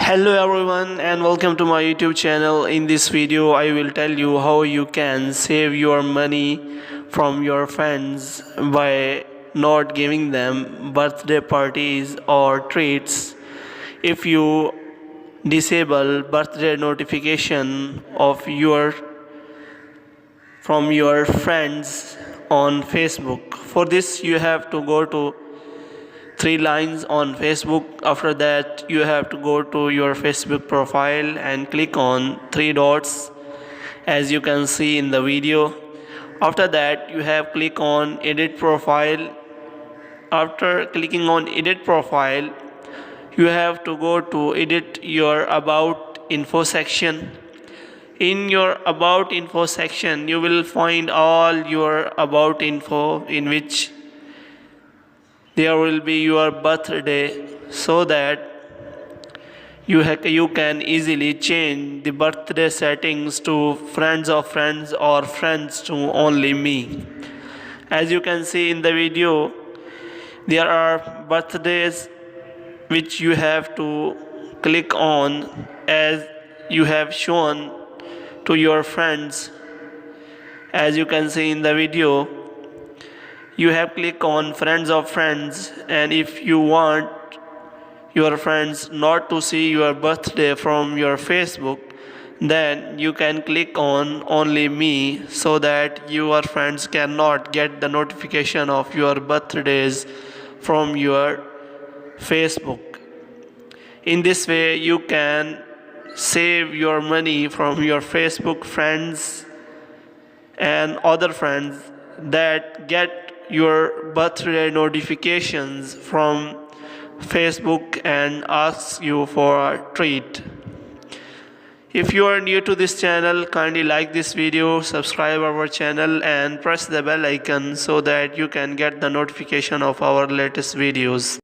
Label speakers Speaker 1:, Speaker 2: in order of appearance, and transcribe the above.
Speaker 1: Hello everyone and welcome to my YouTube channel. In this video I will tell you how you can save your money from your friends by not giving them birthday parties or treats. If you disable birthday notification of your from your friends on Facebook. For this you have to go to three lines on Facebook. After that you have to go to your Facebook profile and click on three dots as you can see in the video. After that you have click on edit profile. After clicking on edit profile you have to go to edit your about info section. In your about info section you will find all your about info, in which there will be your birthday, so that you can easily change the birthday settings to friends of friends or friends to only me. As you can see in the video, there are birthdays which you have to click on as you have shown to your friends. As you can see in the video, you have click on friends of friends, and if you want your friends not to see your birthday from your Facebook, then you can click on only me, so that your friends cannot get the notification of your birthdays from your Facebook. In this way you can save your money from your Facebook friends and other friends that get your birthday notifications from Facebook and asks you for a treat. If you are new to this channel, kindly like this video, subscribe our channel and press the bell icon so that you can get the notification of our latest videos.